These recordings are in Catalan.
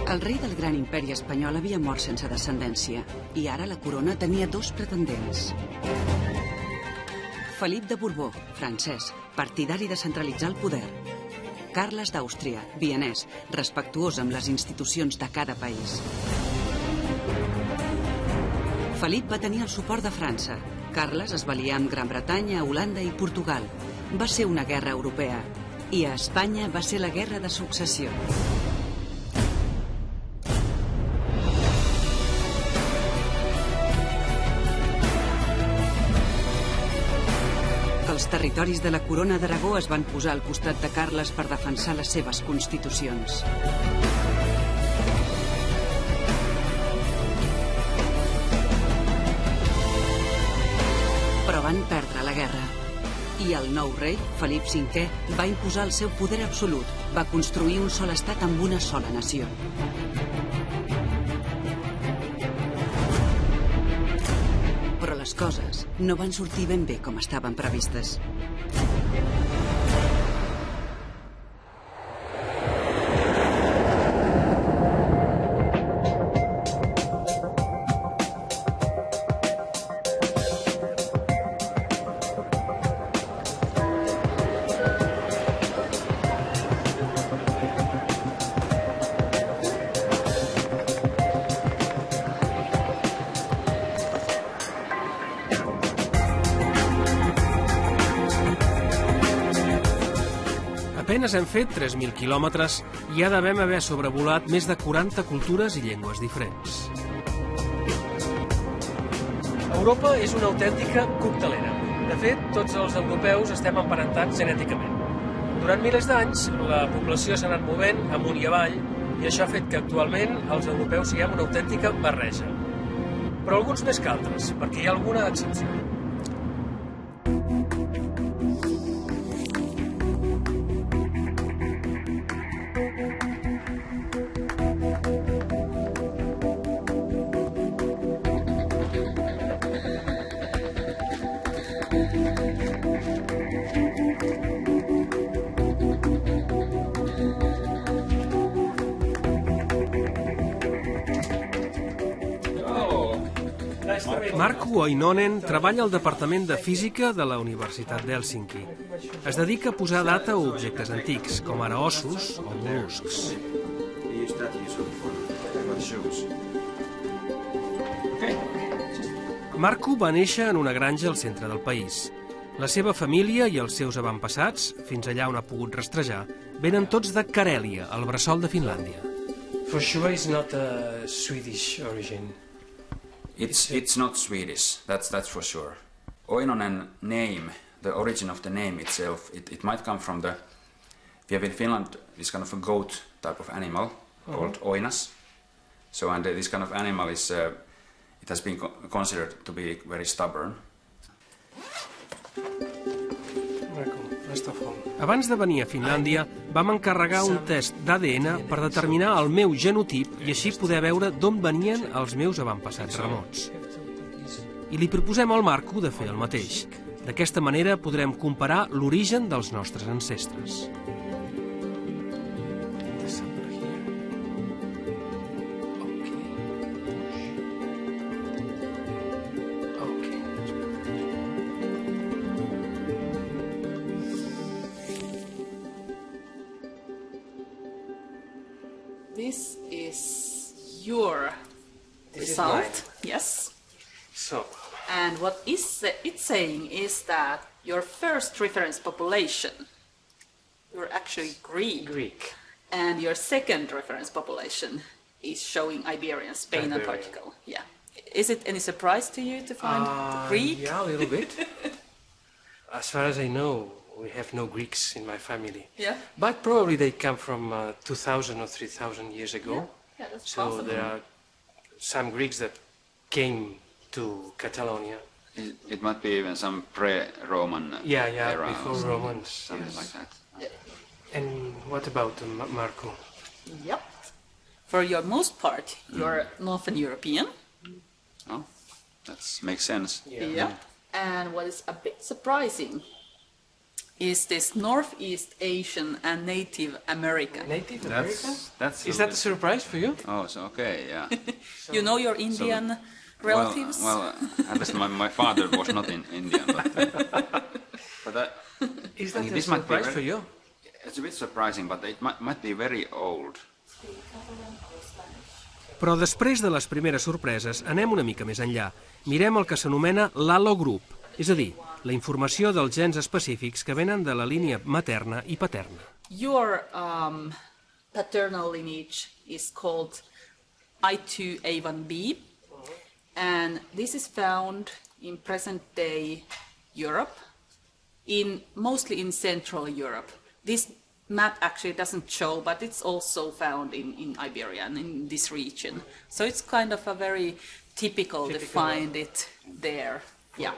El rei del gran imperi espanyol havia mort sense descendència i ara la corona tenia dos pretendents. Felip de Borbó, francès, partidari de centralitzar el poder. Carles d'Àustria, vienès, respectuós amb les institucions de cada país. Felip va tenir el suport de França. Carles es va aliar amb Gran Bretanya, Holanda i Portugal. Va ser una guerra europea. I a Espanya va ser la guerra de successió. Els territoris de la Corona d'Aragó es van posar al costat de Carles per defensar les seves constitucions. Però van perdre la guerra. I el nou rei, Felip V, va imposar el seu poder absolut. Va construir un sol estat amb una sola nació. Però les coses no van sortir ben bé com estaven previstes. Apenes hem fet 3.000 quilòmetres i ja devem haver sobrevolat més de 40 cultures i llengües diferents. Europa és una autèntica coctelera. De fet, tots els europeus estem emparentats genèticament. Durant milers d'anys, la població s'ha anat movent amunt i avall i això ha fet que actualment els europeus siguem una autèntica barreja. Però alguns més que altres, perquè hi ha alguna excepció. Markku Oinonen treballa al Departament de Física de la Universitat d'Hèlsinki. Es dedica a posar data a objectes antics, com ara ossos o mol·luscs. Markku va néixer en una granja al centre del país. La seva família i els seus avantpassats, fins allà on ha pogut rastrejar, venen tots de Carèlia, al bressol de Finlàndia. For sure it's not a Swedish origin. It's not Swedish, that's for sure. Oinonen name, the origin of the name itself, it might come from the... We have in Finland this kind of a goat type of animal called oinas. So, and this kind of animal is, it has been considered to be very stubborn. Abans de venir a Finlàndia, vam encarregar un test d'ADN per determinar el meu genotip i així poder veure d'on venien els meus avantpassats remots. I li proposem al Markku de fer el mateix. D'aquesta manera podrem comparar l'origen dels nostres ancestres. This is your result, yes. So. And what it's saying is that your first reference population, you're actually Greek. And your second reference population is showing Iberian, Spain and Portugal. Yeah. Is it any surprise to you to find Greek? Yeah, a little bit. As far as I know, we have no Greeks in my family. Yeah. But probably they come from 2,000 or 3,000 years ago. Yeah, that's so possible. There are some Greeks that came to Catalonia. It might be even some pre-Roman era. Before Romans. Something like that. Yeah. And what about Markku? Yep. For your most part, you're Northern European. Oh. That makes sense. Yeah. And what is a bit surprising is this Northeast Asian and Native American. Native American? That's Is that a surprise for you? Oh, so okay, yeah. You know your Indian relatives? Well, at least my father was not in Indian, but Is that a this might be surprise for you? It's a bit surprising, but it might be very old. Però després de les primeres sorpreses, anem una mica més enllà. Mirem el que s'anomena l'halogroup, és a dir, la informació dels gens específics que venen de la línia materna i paterna. Your paternal lineage is called I2A1B, and this is found in present-day Europe, mostly in Central Europe. This map actually doesn't show, but it's also found in Iberia and in this region. So it's kind of a very typical to find it there. Yeah.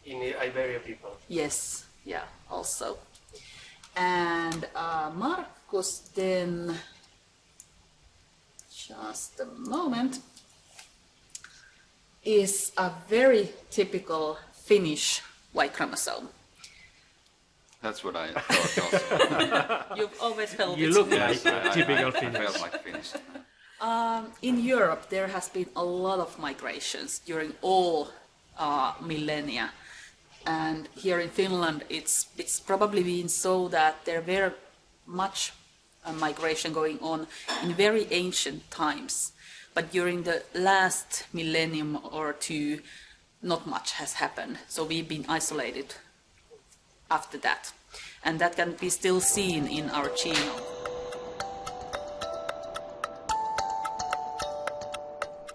In the Iberia people. Yes, yeah, also. And Markus then, just a moment, is a very typical Finnish Y chromosome. That's what I thought also. You've always felt You it's look Finnish. like typical I Finnish. felt like Finnish. In Europe, there has been a lot of migrations during all millennia. And here in Finland, it's probably been so that there were much migration going on in very ancient times. But during the last millennium or two, not much has happened. So we've been isolated after that. And that can be still seen in our genome.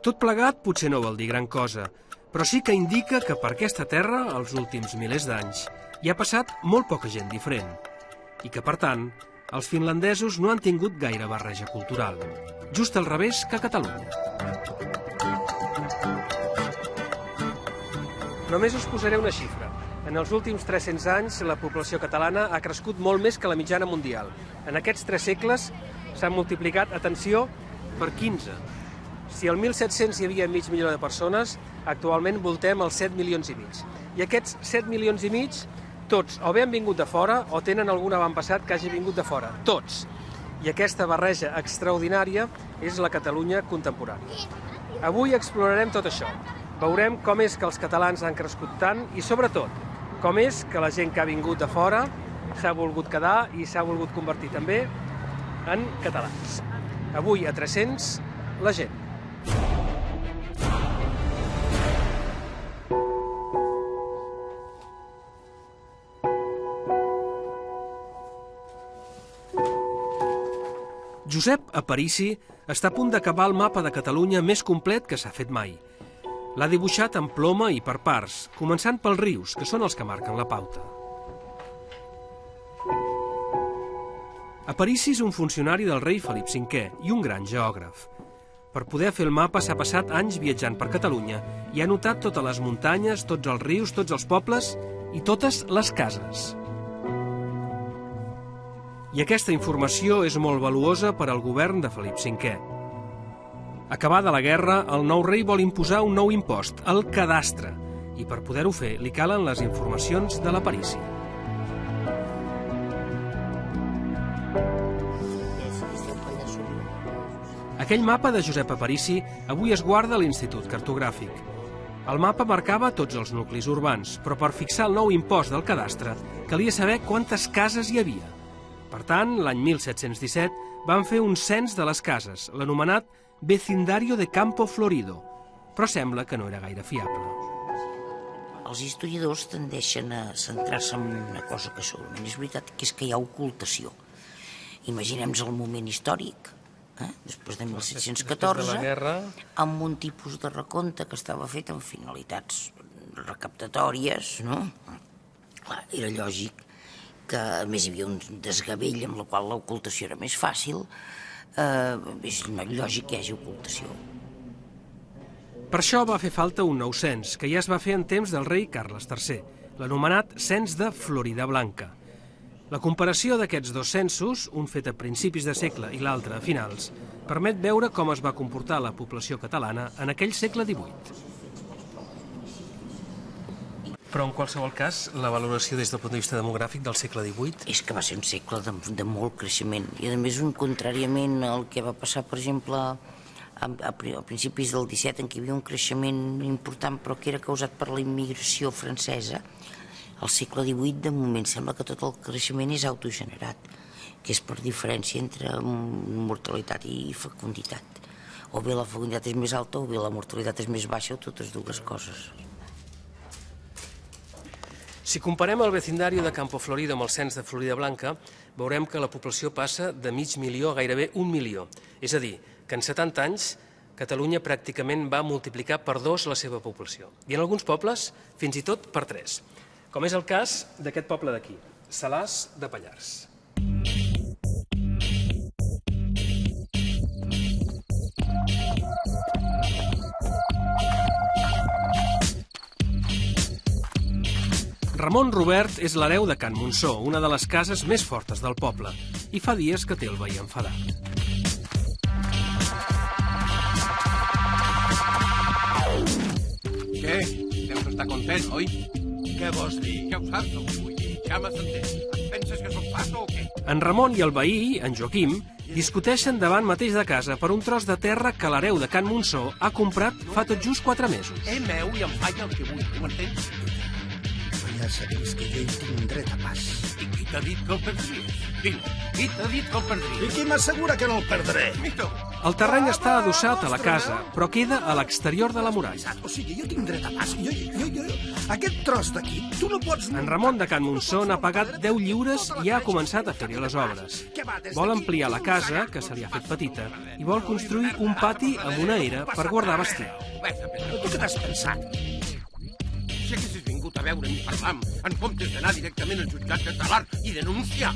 Tot plegat potser no vol dir gran cosa, però sí que indica que per aquesta terra, els últims milers d'anys, hi ha passat molt poca gent diferent. I que, per tant, els finlandesos no han tingut gaire barreja cultural. Just al revés que a Catalunya. Només us posaré una xifra. En els últims 300 anys, la població catalana ha crescut molt més que la mitjana mundial. En aquests 3 segles s'han multiplicat, atenció, per 15. Si al 1700 hi havia mig milió de persones, actualment voltem els 7 milions i mig. I aquests 7 milions i mig, tots o bé han vingut de fora o tenen algun avantpassat que hagi vingut de fora. Tots. I aquesta barreja extraordinària és la Catalunya contemporània. Avui explorarem tot això. Veurem com és que els catalans han crescut tant i, sobretot, com és que la gent que ha vingut de fora s'ha volgut quedar i s'ha volgut convertir també en catalans. Avui, a 300, la gent. Josep Aparici està a punt d'acabar el mapa de Catalunya més complet que s'ha fet mai. L'ha dibuixat amb ploma i per parts, començant pels rius, que són els que marquen la pauta. Aparici és un funcionari del rei Felip V i un gran geògraf. Per poder fer el mapa s'ha passat anys viatjant per Catalunya i ha notat totes les muntanyes, tots els rius, tots els pobles i totes les cases. I aquesta informació és molt valuosa per al govern de Felip V. Acabada la guerra, el nou rei vol imposar un nou impost, el cadastre, i per poder-ho fer li calen les informacions de l'Aparici. Aquell mapa de Josep Aparici avui es guarda a l'Institut Cartogràfic. El mapa marcava tots els nuclis urbans, però per fixar el nou impost del cadastre calia saber quantes cases hi havia. Per tant, l'any 1717 van fer un cens de les cases, l'anomenat Vecindario de Campo Florido, però sembla que no era gaire fiable. Els historiadors tendeixen a centrar-se en una cosa que segurament és veritat, que és que hi ha ocultació. Imaginem-nos el moment històric, després de 1714, amb un tipus de recompte que estava fet amb finalitats recaptatòries, no? Clar, era lògic que a més hi havia un desgavell amb la qual l'ocultació era més fàcil, és lògic que hi hagi ocultació. Per això va fer falta un nou cens, que ja es va fer en temps del rei Carles III, l'anomenat Cens de Florida Blanca. La comparació d'aquests dos censos, un fet a principis de segle i l'altre a finals, permet veure com es va comportar la població catalana en aquell segle XVIII. Però en qualsevol cas, la valoració des del punt de vista demogràfic del segle XVIII... És que va ser un segle de molt creixement. I a més, contràriament al que va passar, per exemple, a principis del XVII, en què hi havia un creixement important, però que era causat per la immigració francesa, al segle XVIII, de moment, sembla que tot el creixement és autogenerat, que és per diferència entre mortalitat i fecunditat. O bé la fecunditat és més alta, o bé la mortalitat és més baixa, o totes dues coses. Si comparem el vecindario de Campo Florido amb el cens de Florida Blanca, veurem que la població passa de mig milió a gairebé 1 milió. És a dir, que en 70 anys Catalunya pràcticament va multiplicar per 2 la seva població. I en alguns pobles, fins i tot per 3. Com és el cas d'aquest poble d'aquí, Salàs de Pallars. Ramon Robert és l'hereu de Can Montsó, una de les cases més fortes del poble, i fa dies que té el veí enfadat. Què? Deus estar content, oi? Què vols dir? Què ho saps, no vull dir? Ja m'has entès. Et penses que soc fato o què? En Ramon i el veí, en Joaquim, discuteixen davant mateix de casa per un tros de terra que l'hereu de Can Montsó ha comprat fa tot just 4 mesos. Meu i em faig el que vull, ho entens? Ja sabés que jo hi tinc dret a pas. I qui t'ha dit que el perdries? Dime, qui t'ha dit que el perdries? I qui m'assegura que no el perdré? Mito. El terreny està adossat a la casa, però queda a l'exterior de la muralla. O sigui, jo tinc dret a pas. Aquest tros d'aquí, tu no pots... En Ramon de Can Montsó n'ha pagat 10 lliures i ha començat a fer-hi les obres. Vol ampliar la casa, que se li ha fet petita, i vol construir un pati amb una era per guardar bestiar. Tu què t'has pensat? Si haguessis vingut a veure'm i parlar en comptes d'anar directament al jutjat de Talar i denunciar.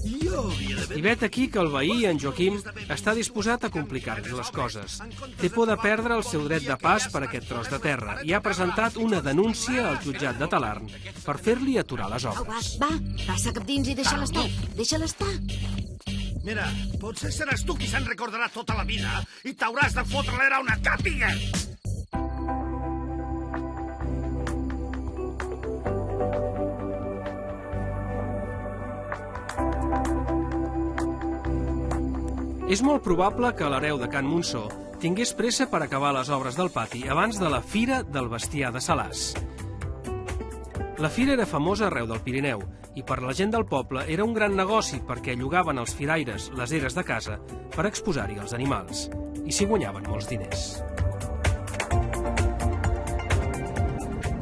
Jo havia d'haver... I vet aquí que el veí, en Joaquim, està disposat a complicar-li les coses. Té por de perdre el seu dret de pas per aquest tros de terra i ha presentat una denúncia al jutjat de Talarn per fer-li aturar les obres. Va, passa cap dins i deixa-la estar. Deixa-la estar. Mira, potser seràs tu qui se'n recordarà tota la vida i t'hauràs de fotre-l'era una càpiga. És molt probable que l'hereu de Can Montsó tingués pressa per acabar les obres del pati abans de la Fira del Bestiar de Salàs. La fira era famosa arreu del Pirineu i per la gent del poble era un gran negoci perquè llogaven als firaires les eres de casa per exposar-hi els animals i s'hi guanyaven molts diners.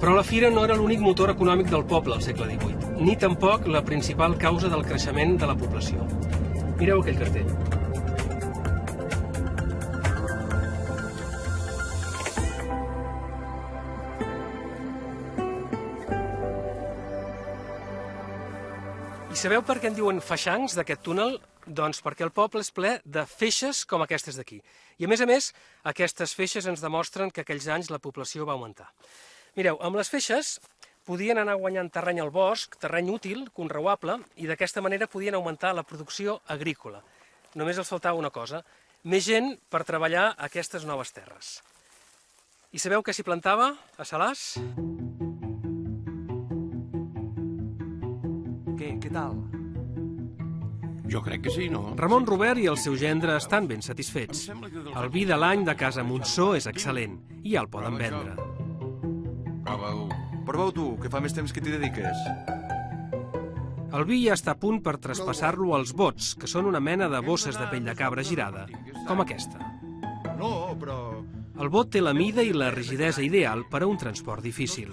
Però la fira no era l'únic motor econòmic del poble al segle XVIII, ni tampoc la principal causa del creixement de la població. Mireu aquell cartell. I sabeu per què en diuen feixancs d'aquest túnel? Doncs perquè el poble és ple de feixes com aquestes d'aquí. I a més, aquestes feixes ens demostren que aquells anys la població va augmentar. Mireu, amb les feixes podien anar guanyant terreny al bosc, terreny útil, conreuable, i d'aquesta manera podien augmentar la producció agrícola. Només els faltava una cosa, més gent per treballar aquestes noves terres. I sabeu què s'hi plantava a Salàs? Què tal? Jo crec que sí, no? Ramon Robert i el seu gendre estan ben satisfets. El vi de l'any de Casa Montsó és excel·lent i ja el poden vendre. Prova-ho. Prova-ho tu, que fa més temps que t'hi dediques. El vi ja està a punt per traspassar-lo als bots, que són una mena de bosses de pell de cabra girada, com aquesta. No, però... El bot té la mida i la rigidesa ideal per a un transport difícil.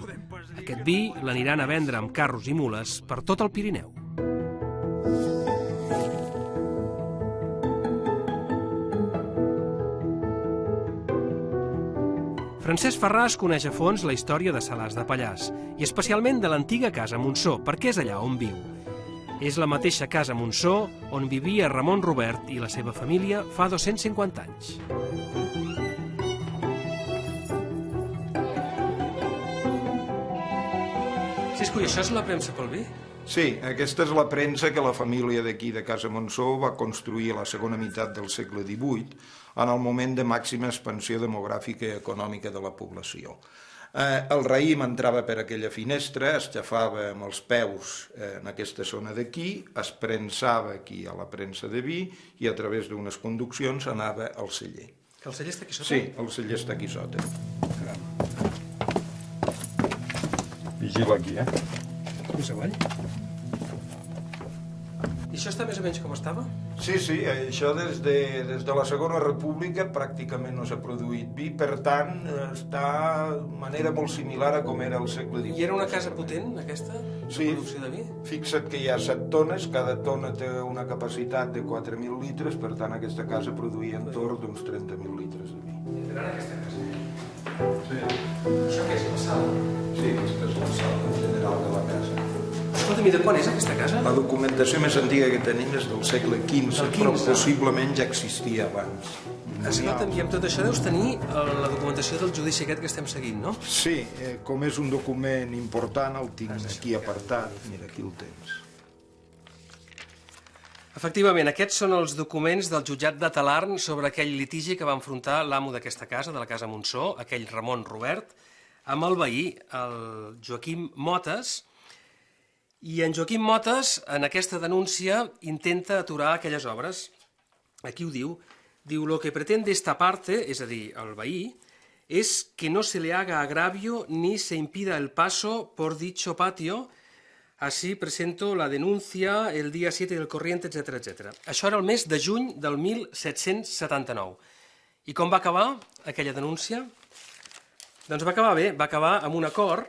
Aquest vi l'aniran a vendre amb carros i mules per tot el Pirineu. Francesc Ferràs coneix a fons la història de Salàs de Pallars, i especialment de l'antiga Casa Montsó, perquè és allà on viu. És la mateixa Casa Montsó on vivia Ramon Robert i la seva família fa 250 anys. Cisco, i això és la premsa pel vi? Sí, aquesta és la premsa que la família d'aquí de Casa Montsó va construir a la segona meitat del segle XVIII, en el moment de màxima expansió demogràfica i econòmica de la població. El raïm entrava per aquella finestra, es xafava amb els peus en aquesta zona d'aquí, es prensava aquí a la premsa de vi i a través d'unes conduccions anava al celler. El celler està aquí sota? Sí, el celler està aquí sota. Vigila aquí, Més avall. I això està més o menys com estava? Sí, això des de la Segona República pràcticament no s'ha produït vi, per tant, està de manera molt similar a com era al segle XIX. I era una casa potent, aquesta, de producció de vi? Fixa't que hi ha 7 tones, cada tona té una capacitat de 4.000 litres, per tant, aquesta casa produïa entorn d'uns 30.000 litres de vi. Gran aquesta casa. Sí. Això què és, la sala? Sí, aquesta és la sala general de la casa. Escolta'm, i de quan és aquesta casa? La documentació més antiga que tenim és del segle XV, però possiblement ja existia abans. Escolta'm, i amb tot això deus tenir la documentació del judici aquest que estem seguint, no? Sí, com és un document important, el tinc aquí apartat. Mira, aquí el tens. Efectivament, aquests són els documents del jutjat de Talarn sobre aquell litigi que va enfrontar l'amo d'aquesta casa, de la casa Montsó, aquell Ramon Robert, amb el veí, el Joaquim Motes. I en Joaquim Motes, en aquesta denúncia, intenta aturar aquelles obres. Aquí ho diu. Diu, lo que pretende esta parte, és a dir, el veí, es que no se le haga agravio ni se impida el paso por dicho patio. Así presento la denuncia el día 7 del corriente, etc etc. Això era el mes de juny del 1779. I com va acabar aquella denúncia? Doncs va acabar bé, va acabar amb un acord.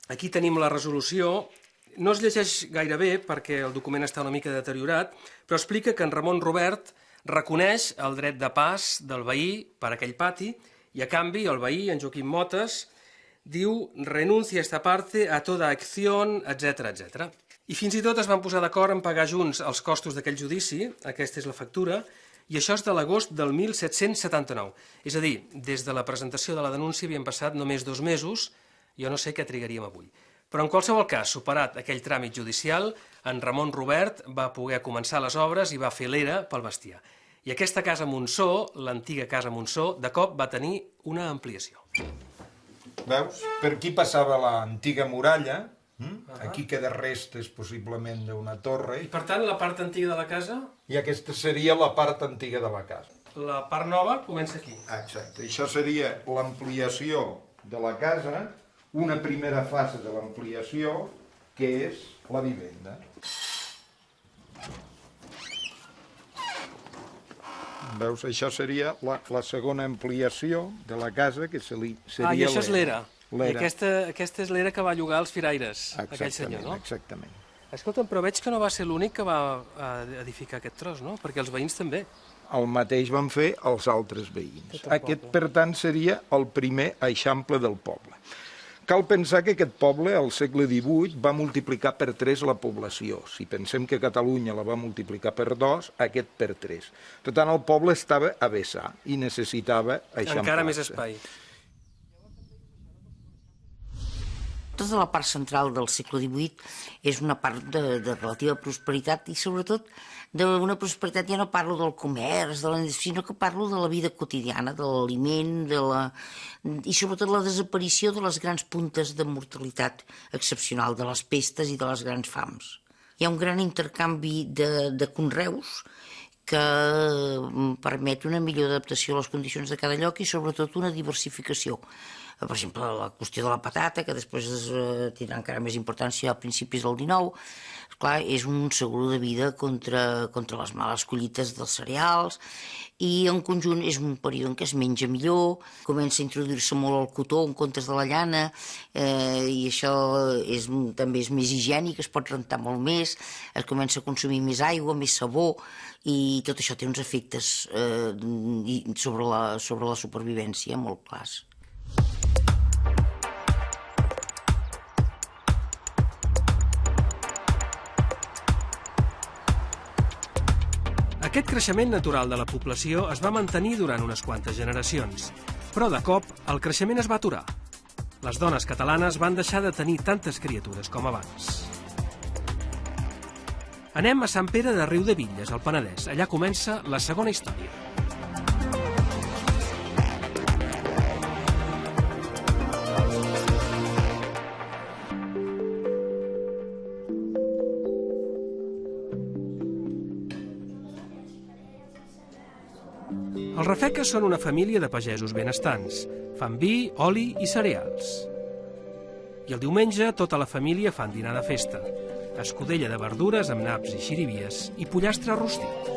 Aquí tenim la resolució. No es llegeix gaire bé perquè el document està una mica deteriorat, però explica que en Ramon Robert reconeix el dret de pas del veí per aquell pati i, a canvi, el veí, en Joaquim Motes, diu renuncia esta parte a toda acción, etc etc. I fins i tot es van posar d'acord en pagar junts els costos d'aquell judici, aquesta és la factura, i això és de l'agost del 1779. És a dir, des de la presentació de la denúncia havien passat només 2 mesos, jo no sé què trigaríem avui. Però en qualsevol cas, superat aquell tràmit judicial, en Ramon Robert va poder començar les obres i va fer l'era pel bestiar. I aquesta casa Montsó, l'antiga casa Montsó, de cop va tenir una ampliació. Veus? Per aquí passava l'antiga muralla, aquí queda restes possiblement d'una torre. I per tant, la part antiga de la casa? I aquesta seria la part antiga de la casa. La part nova comença aquí. Exacte. Això seria l'ampliació de la casa, una primera fase de l'ampliació, que és la vivenda. Veus, això seria la segona ampliació de la casa, que seria l'era. I això és l'era. I aquesta és l'era que va llogar als firaires, aquell senyor, no? Exactament. Escolta'm, però veig que no va ser l'únic que va edificar aquest tros, no? Perquè els veïns també. El mateix van fer els altres veïns. Aquest, per tant, seria el primer eixample del poble. Cal pensar que aquest poble, al segle XVIII, va multiplicar per 3 la població. Si pensem que Catalunya la va multiplicar per 2, aquest per 3. Per tant, el poble estava a vessar i necessitava eixamplar-se. Encara més espai. Tota la part central del segle XVIII és una part de relativa prosperitat i, sobretot, d'una prosperitat, ja no parlo del comerç, sinó que parlo de la vida quotidiana, de l'aliment, i sobretot la desaparició de les grans puntes de mortalitat excepcional, de les pestes i de les grans fams. Hi ha un gran intercanvi de conreus que permet una millor adaptació a les condicions de cada lloc i sobretot una diversificació. Per exemple, la qüestió de la patata, que després tindrà encara més importància a principis del XIX, clar, és un seguro de vida contra les males collites dels cereals i en conjunt és un període en què es menja millor, comença a introduir-se molt el cotó en comptes de la llana i això també és més higiènic, es pot rentar molt més, es comença a consumir més aigua, més sabó i tot això té uns efectes sobre la supervivència molt clars. Aquest creixement natural de la població es va mantenir durant unes quantes generacions, però de cop el creixement es va aturar. Les dones catalanes van deixar de tenir tantes criatures com abans. Anem a Sant Pere de Riudebitlles, al Penedès. Allà comença la segona història. Els Rafeques són una família de pagesos benestants. Fan vi, oli i cereals. I el diumenge tota la família fan dinar de festa. Escudella de verdures amb naps i xirivies i pollastre rostit.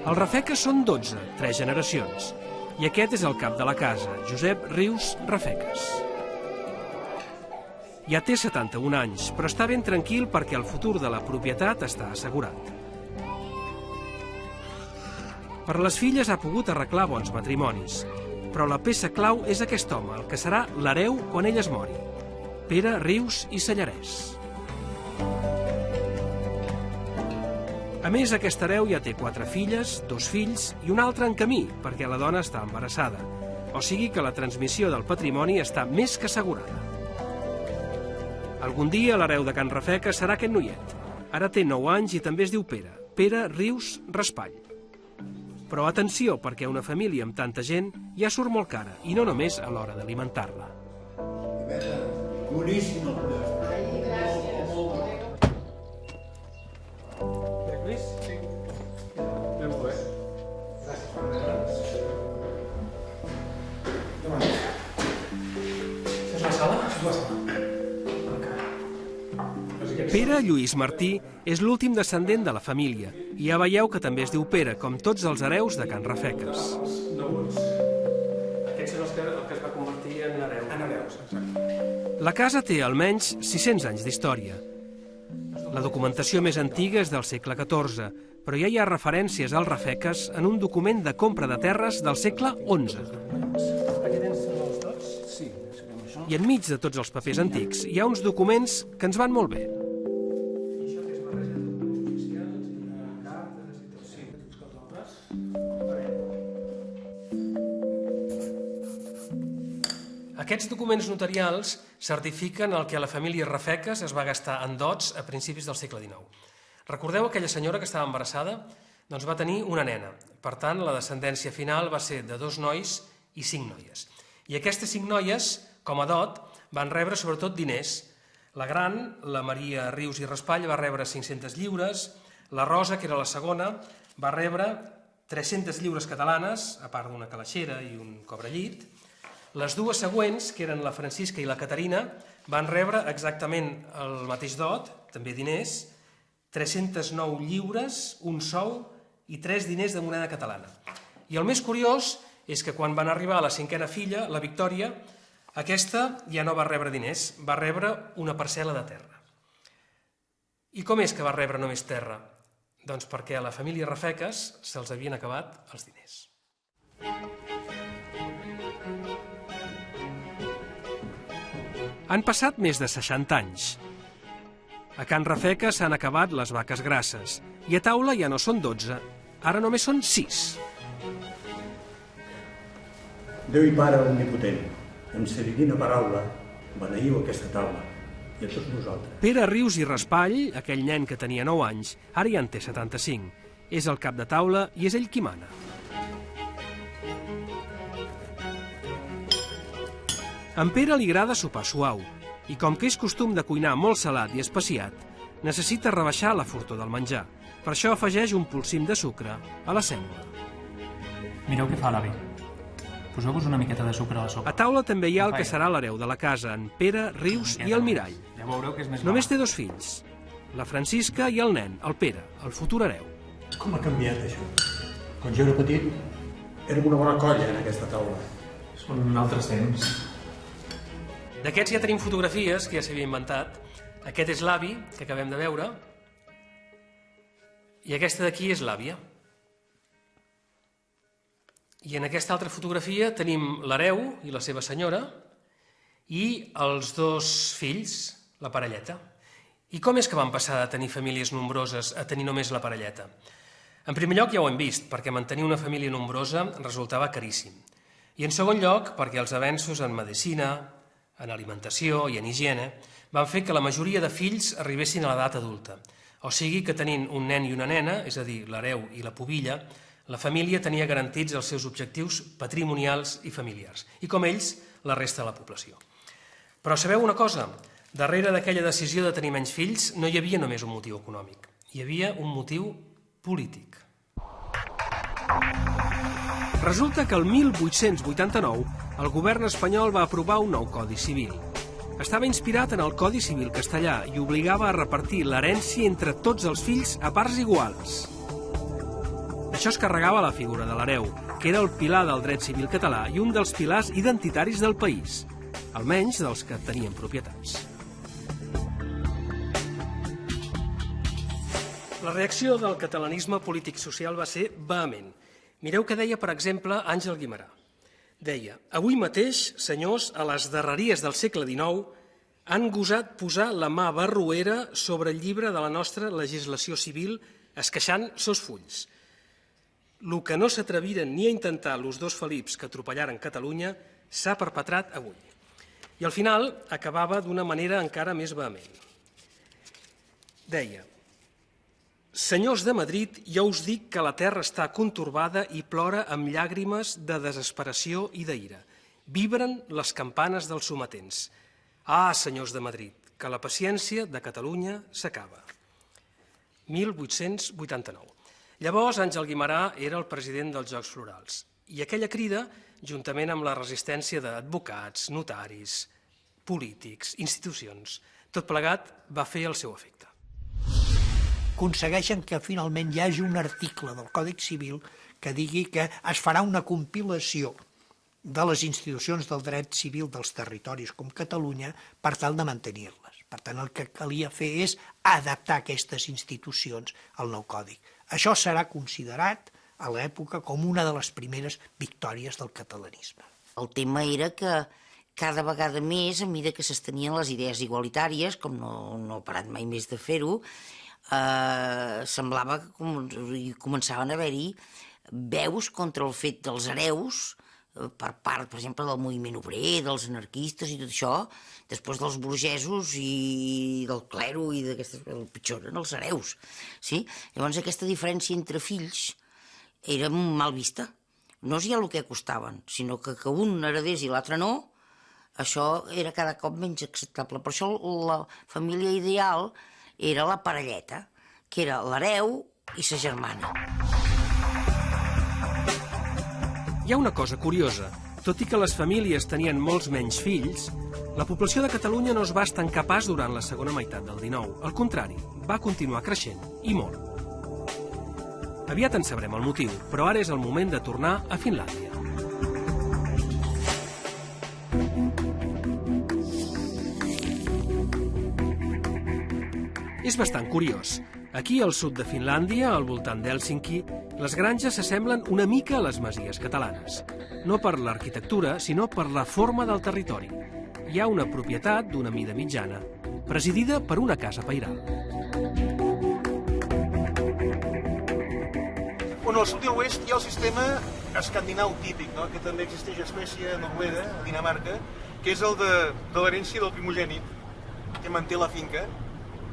Els Rafeques són 12, 3 generacions. I aquest és el cap de la casa, Josep Rius Rafeques. Ja té 71 anys, però està ben tranquil perquè el futur de la propietat està assegurat. Per les filles ha pogut arreglar bons matrimonis, però la peça clau és aquest home, el que serà l'hereu quan ell es mori. Pere Rius i Sallarès. A més, aquest hereu ja té 4 filles, 2 fills i un altre en camí, perquè la dona està embarassada. O sigui que la transmissió del patrimoni està més que assegurada. Algun dia l'hereu de Can Rafeca serà aquest noiet. Ara té 9 anys i també es diu Pere. Pere Rius Raspall. Però atenció, perquè una família amb tanta gent ja surt molt cara, i no només a l'hora d'alimentar-la. Boníssim el pollastre. Lluís? Sí. Ben bo, Gràcies per veure'ns. És la sala? És la sala. Pere Lluís Martí és l'últim descendent de la família i ja veieu que també es diu Pere, com tots els hereus de Can Rafeques. Aquests són els que es va convertir en hereus. En hereus, exacte. La casa té almenys 600 anys d'història. La documentació més antiga és del segle XIV, però ja hi ha referències als Rafeques en un document de compra de terres del segle XI. I enmig de tots els papers antics hi ha uns documents que ens van molt bé. Aquests documents notarials certifiquen el que a la família Rafeques es va gastar en dots a principis del segle XIX. Recordeu aquella senyora que estava embarassada? Doncs va tenir una nena. Per tant, la descendència final va ser de 2 nois i 5 noies. I aquestes 5 noies, com a dot, van rebre sobretot diners. La gran, la Maria Rius i Raspall, va rebre 500 lliures, la Rosa, que era la segona, va rebre 300 lliures catalanes, a part d'una calaixera i un cobrellit. Les dues següents, que eren la Francisca i la Caterina, van rebre exactament el mateix dot, també diners, 309 lliures, un sou i 3 diners de moneda catalana. I el més curiós és que quan van arribar a la 5a filla, la Victòria, aquesta ja no va rebre diners, va rebre una parcel·la de terra. I com és que va rebre només terra? Doncs perquè a la família Rafeques se'ls havien acabat els diners. Han passat més de 60 anys. A Can Rafeques s'han acabat les vaques grasses i a taula ja no són 12, ara només són 6. Déu i Pare omnipotent, amb sa divina paraula, beneiu aquesta taula i a tots nosaltres. Pere Rius i Raspall, aquell nen que tenia 9 anys, ara ja en té 75. És el cap de taula i és ell qui mana. A en Pere li agrada sopar suau, i com que és costum de cuinar molt salat i especiat, necessita rebaixar la fortor del menjar. Per això afegeix un polsim de sucre a la sèmola. Mireu què fa l'avi. Poseu-vos una miqueta de sucre a la sopa. A taula també hi ha el que serà l'hereu de la casa, en Pere, Rius i el Mirall. Ja veureu que és més Només té 2 fills, la Francisca i el nen, el Pere, el futur hereu. Com ha canviat això? Quan jo era petit, érem una bona colla en aquesta taula. Són altres temps. D'aquests ja tenim fotografies que ja s'havia inventat. Aquest és l'avi, que acabem de veure, i aquesta d'aquí és l'àvia. I en aquesta altra fotografia tenim l'hereu i la seva senyora i els 2 fills, la parelleta. I com és que van passar de tenir famílies nombroses a tenir només la parelleta? En primer lloc ja ho hem vist, perquè mantenir una família nombrosa resultava caríssim. I en segon lloc, perquè els avenços en medicina, en alimentació i en higiene, van fer que la majoria de fills arribessin a l'edat adulta. O sigui que tenint un nen i una nena, és a dir, l'hereu i la pubilla, la família tenia garantits els seus objectius patrimonials i familiars, i com ells, la resta de la població. Però sabeu una cosa? Darrere d'aquella decisió de tenir menys fills no hi havia només un motiu econòmic, hi havia un motiu polític. Resulta que el 1889 el govern espanyol va aprovar un nou Codi Civil. Estava inspirat en el Codi Civil castellà i obligava a repartir l'herència entre tots els fills a parts iguals. Això es carregava la figura de l'hereu, que era el pilar del dret civil català i un dels pilars identitaris del país, almenys dels que tenien propietats. La reacció del catalanisme polític-social va ser vehement. Mireu què deia, per exemple, Àngel Guimerà. Deia: avui mateix, senyors, a les darreries del segle XIX, han gosat posar la mà barroera sobre el llibre de la nostra legislació civil, esqueixant sos fulls. Lo que no s'atreviren ni a intentar los dos Felips que atropellaren Catalunya s'ha perpetrat avui. I al final acabava d'una manera encara més vehement. Deia: senyors de Madrid, ja us dic que la terra està contorbada i plora amb llàgrimes de desesperació i d'ira. Vibren les campanes dels sometents. Ah, senyors de Madrid, que la paciència de Catalunya s'acaba. 1889. Llavors, Àngel Guimerà era el president dels Jocs Florals i aquella crida, juntament amb la resistència d'advocats, notaris, polítics, institucions, tot plegat va fer el seu efecte. Aconsegueixen que finalment hi hagi un article del Codi Civil que digui que es farà una compilació de les institucions del dret civil dels territoris com Catalunya per tal de mantenir-les. Per tant, el que calia fer és adaptar aquestes institucions al nou codi. Això serà considerat a l'època com una de les primeres victòries del catalanisme. El tema era que cada vegada més, a mesura que s'estenien les idees igualitàries, com no ha parat mai més de fer-ho, semblava que començaven a haver-hi veus contra el fet dels hereus per part, per exemple, del moviment obrer, dels anarquistes i tot això, després dels burgesos i del clero i d'aquestes... El pitjor eren els hereus, sí? Llavors aquesta diferència entre fills era mal vista. No és ja el que costaven, sinó que un heredés i l'altre no, això era cada cop menys acceptable. Per això la família ideal era la parelleta, que era l'hereu i sa germana. Hi ha una cosa curiosa. Tot i que les famílies tenien molts menys fills, la població de Catalunya no es va estancar pas durant la segona meitat del XIX. Al contrari, va continuar creixent, i molt. Aviat en sabrem el motiu, però ara és el moment de tornar a Finlàndia. És bastant curiós. Aquí, al sud de Finlàndia, al voltant d'Hèlsinki, les granges s'assemblen una mica a les masies catalanes. No per l'arquitectura, sinó per la forma del territori. Hi ha una propietat d'una mida mitjana, presidida per una casa pairal. Al sud i a l'oest hi ha el sistema escandinau típic, que també existeix a Suècia, a Noruega, a Dinamarca, que és el de l'herència del primogènit, que manté la finca.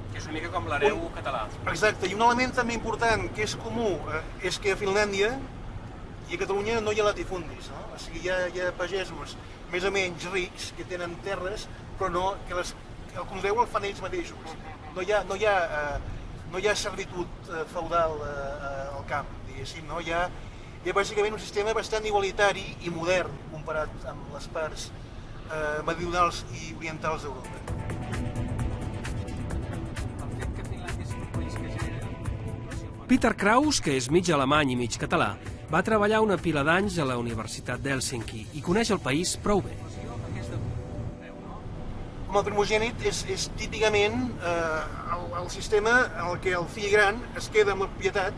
Que és una mica com l'hereu català. Exacte, i un element també important que és comú és que a Finlàndia i a Catalunya no hi ha latifundis, no? O sigui, hi ha pagesos més o menys rics que tenen terres, però no, que el conreu el fan ells mateixos. No hi ha servitud feudal al camp, diguéssim, no? Hi ha bàsicament un sistema bastant igualitari i modern comparat amb les parts meridionals i orientals d'Europa. Peter Kraus, que és mig alemany i mig català, va treballar una pila d'anys a la Universitat d'Hèlsinki i coneix el país prou bé. El primogènit és típicament el sistema en què el fill gran es queda amb la propietat,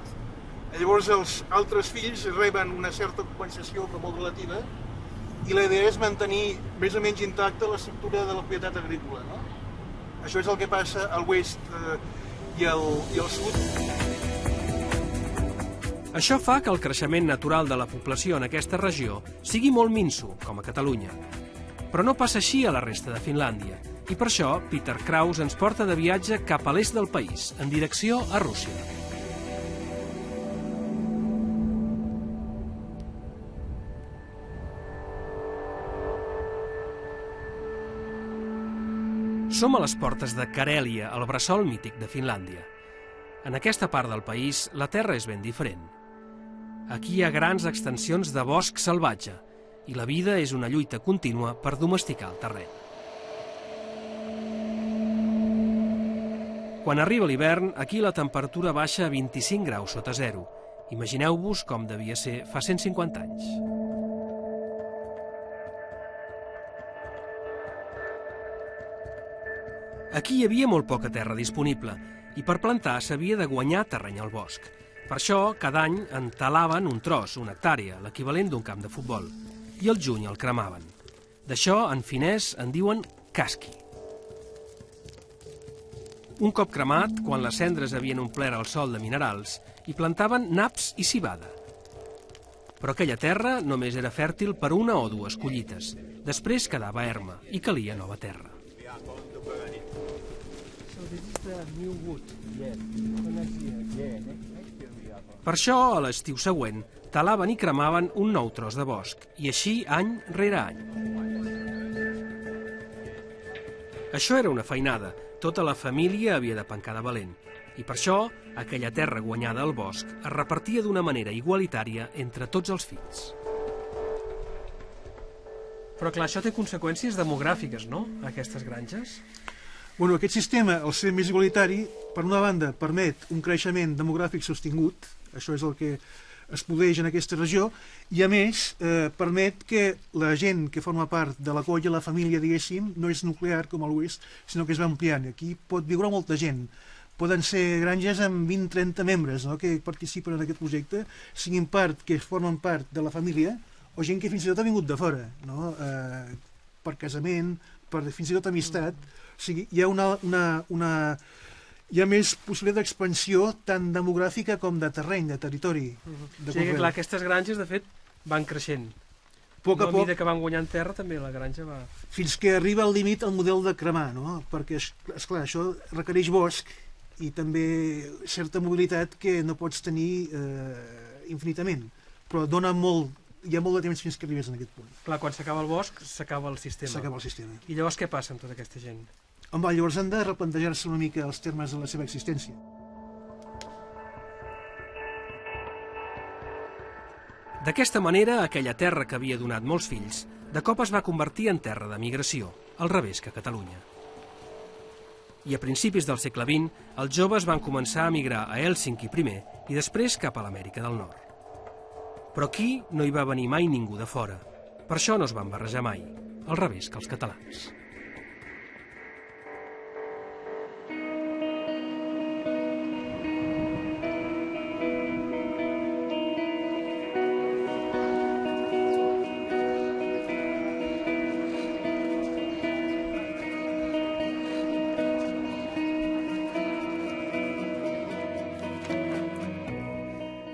llavors els altres fills reben una certa compensació però molt relativa i la idea és mantenir més o menys intacta l'estructura de la propietat agrícola. No? Això és el que passa a l'oest i al sud. Això fa que el creixement natural de la població en aquesta regió sigui molt minso, com a Catalunya. Però no passa així a la resta de Finlàndia, i per això Peter Kraus ens porta de viatge cap a l'est del país, en direcció a Rússia. Som a les portes de Carèlia, el bressol mític de Finlàndia. En aquesta part del país, la terra és ben diferent. Aquí hi ha grans extensions de bosc salvatge i la vida és una lluita contínua per domesticar el terreny. Quan arriba l'hivern, aquí la temperatura baixa a 25 graus sota zero. Imagineu-vos com devia ser fa 150 anys. Aquí hi havia molt poca terra disponible i per plantar s'havia de guanyar terreny al bosc. Per això, cada any en talaven un tros, una hectàrea, l'equivalent d'un camp de futbol, i al juny el cremaven. D'això, en finès, en diuen casqui. Un cop cremat, quan les cendres havien omplert el sòl de minerals, hi plantaven naps i civada. Però aquella terra només era fèrtil per una o dues collites. Després quedava erma i calia nova terra. Per això, a l'estiu següent, talaven i cremaven un nou tros de bosc, i així any rere any. Això era una feinada. Tota la família havia de pencar de valent. I per això, aquella terra guanyada al bosc es repartia d'una manera igualitària entre tots els fills. Però clar, això té conseqüències demogràfiques, no?, aquestes granges? Bueno, aquest sistema, al ser més igualitari, per una banda, permet un creixement demogràfic sostingut, això és el que es produeix en aquesta regió, i a més permet que la gent que forma part de la colla, la família, diguéssim, no és nuclear com a l'oest, sinó que es va ampliant. Aquí pot viure molta gent. Poden ser granges amb 20-30 membres, no?, que participen en aquest projecte, siguin part que formen part de la família, o gent que fins i tot ha vingut de fora, no?, per casament, per fins i tot amistat. O sigui, hi ha hi ha més possibilitat d'expansió tant demogràfica com de terreny, de territori. O sigui que, clar, aquestes granges, de fet, van creixent. Poc a poc, a mesura que van guanyant terra, també la granja va... Fins que arriba al límit el model de cremar, no? Perquè, esclar, això requereix bosc i també certa mobilitat que no pots tenir infinitament. Però dona molt, hi ha molt de temps fins que arribes en aquest punt. Clar, quan s'acaba el bosc, s'acaba el sistema. S'acaba el sistema. I llavors què passa amb tota aquesta gent? Home, llavors han de replantejar-se una mica els termes de la seva existència. D'aquesta manera, aquella terra que havia donat molts fills, de cop es va convertir en terra de migració, al revés que Catalunya. I a principis del segle XX, els joves van començar a migrar a Hèlsinki primer i després cap a l'Amèrica del Nord. Però aquí no hi va venir mai ningú de fora. Per això no es van barrejar mai, al revés que els catalans.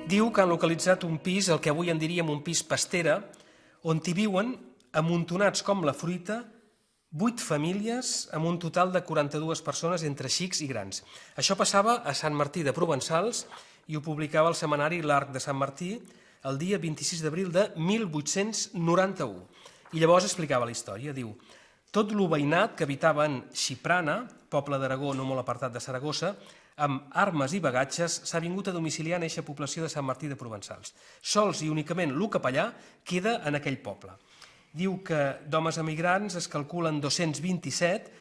Diu que han localitzat un pis, el que avui en diríem un pis pastera, on hi viuen, amuntonats com la fruita, 8 famílies amb un total de 42 persones entre xics i grans. Això passava a Sant Martí de Provençals i ho publicava el setmanari L'Arc de Sant Martí el dia 26 d'abril de 1891. I llavors explicava la història. Diu: tot l'oveïnat que habitava en Xiprana, poble d'Aragó no molt apartat de Saragossa, amb armes i bagatges, s'ha vingut a domiciliar en eixa població de Sant Martí de Provençals. Sols i únicament el capellà queda en aquell poble. Diu que d'homes emigrants es calculen 227.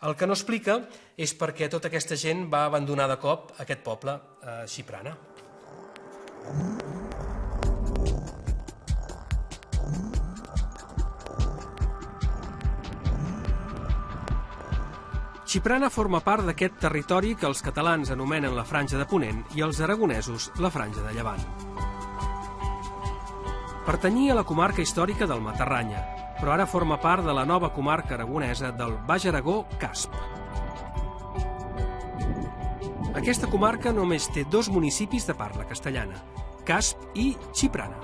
El que no explica és perquè tota aquesta gent va abandonar de cop aquest poble, Xiprana. Xiprana forma part d'aquest territori que els catalans anomenen la Franja de Ponent i els aragonesos la Franja de Llevant. Pertanyia a la comarca històrica del Matarranya, però ara forma part de la nova comarca aragonesa del Baix Aragó-Casp. Aquesta comarca només té 2 municipis de parla castellana, Casp i Xiprana.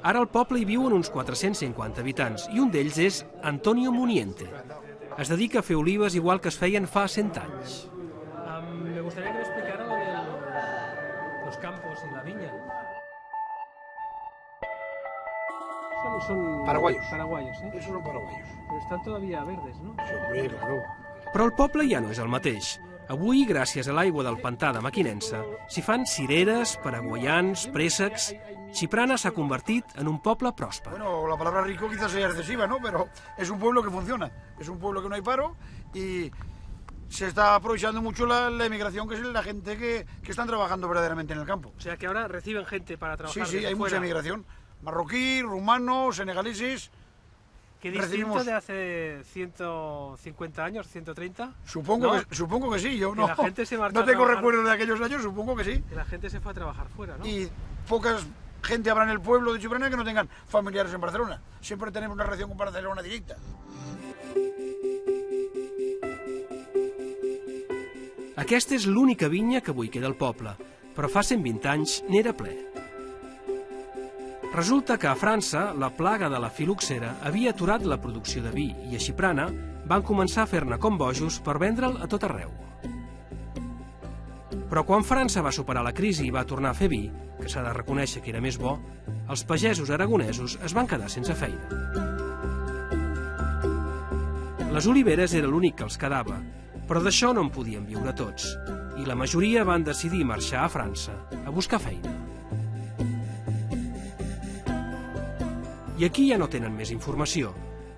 Ara al poble hi viuen uns 450 habitants i un d'ells és Antonio Muniente. Es dedica a fer olives igual que es feien fa 100 anys. Me gustaría que me explicara son paraguayos. ¿eh? Esos son paraguayos. Pero están todavía verdes, ¿no? Hombre, claro. Però el poble ja no és el mateix. Avui, gràcies a l'aigua del pantà de Mequinensa, s'hi fan cireres, paraguayans, préssecs... Xiprana s'ha convertit en un poble pròsper. Bueno, la palabra rico quizás sea excesiva, ¿no? Pero es un pueblo que funciona. Es un pueblo que no hay paro y se está aprovechando mucho la emigración, que es la gente que están trabajando verdaderamente en el campo. O sea que ahora reciben gente para trabajar. Sí, hay mucha emigración. Marroquí, rumanos, senegaleses. ¿Qué distinto de hace 150 años, 130? Supongo que sí, yo no. La gente se marchó no tengo recuerdos de aquellos años, supongo que sí. Que la gente se fue a trabajar fuera, ¿no? Y pocas gente habrá en el pueblo de Xiprana que no tengan familiares en Barcelona. Siempre tenemos una relación con Barcelona directa. Aquesta és l'única vinya que avui queda al poble, però fa 120 anys n'era ple. Resulta que a França la plaga de la filoxera havia aturat la producció de vi i a Xiprana van començar a fer-ne com bojos per vendre'l a tot arreu. Però quan França va superar la crisi i va tornar a fer vi, que s'ha de reconèixer que era més bo, els pagesos aragonesos es van quedar sense feina. Les oliveres era l'únic que els quedava, però d'això no en podien viure tots, i la majoria van decidir marxar a França a buscar feina. I aquí ja no tenen més informació,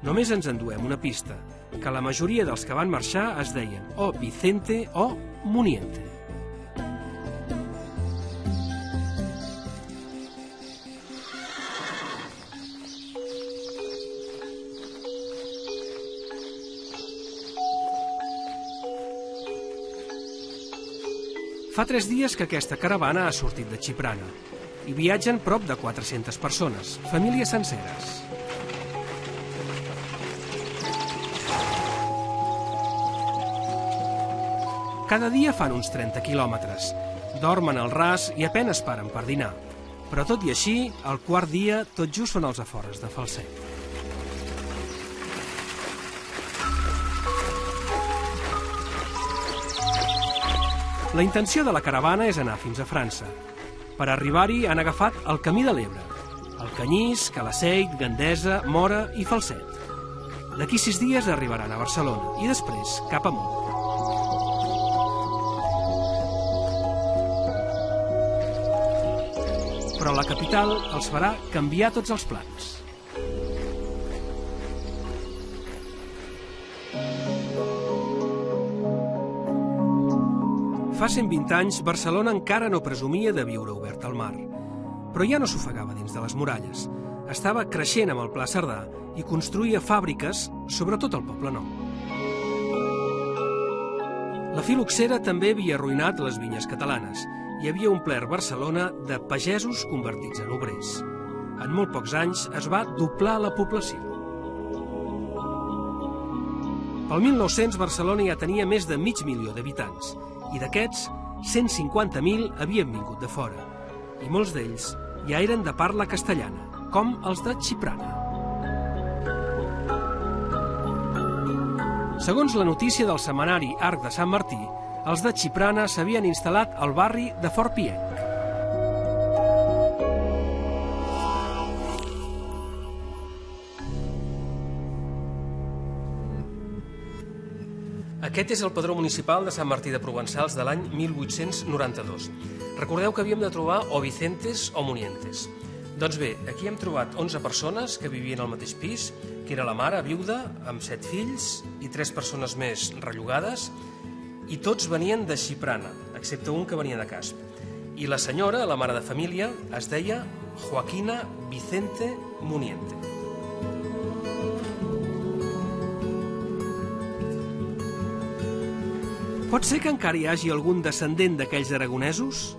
només ens enduem una pista, que la majoria dels que van marxar es deien o Vicente o Muniente. Fa 3 dies que aquesta caravana ha sortit de Xiprana i viatgen prop de 400 persones, famílies senceres. Cada dia fan uns 30 quilòmetres, dormen al ras i apenes paren per dinar. Però tot i així, al quart dia tot just són els afores de Falset. La intenció de la caravana és anar fins a França. Per arribar-hi han agafat el Camí de l'Ebre, el Canyís, Calaceit, Gandesa, Móra i Falset. D'aquí 6 dies arribaran a Barcelona i després cap amunt. Però la capital els farà canviar tots els plans. Fa 120 anys, Barcelona encara no presumia de viure obert al mar. Però ja no s'ofegava dins de les muralles. Estava creixent amb el Pla Cerdà i construïa fàbriques, sobretot al Poble Nou. La filoxera també havia arruïnat les vinyes catalanes i havia omplert Barcelona de pagesos convertits en obrers. En molt pocs anys es va doblar la població. Pel 1900, Barcelona ja tenia més de 500.000 d'habitants, i d'aquests, 150.000 havien vingut de fora, i molts d'ells ja eren de parla castellana, com els de Xiprana. Segons la notícia del setmanari Arc de Sant Martí, els de Xiprana s'havien instal·lat al barri de Fort Pienc. Aquest és el padró municipal de Sant Martí de Provençals de l'any 1892. Recordeu que havíem de trobar o Vicentes o Munientes. Doncs bé, aquí hem trobat 11 persones que vivien al mateix pis, que era la mare viuda, amb 7 fills i 3 persones més rellogades, i tots venien de Xiprana, excepte un que venia de Casp. I la senyora, la mare de família, es deia Joaquina Vicente Muniente. Pot ser que encara hi hagi algun descendent d'aquells aragonesos?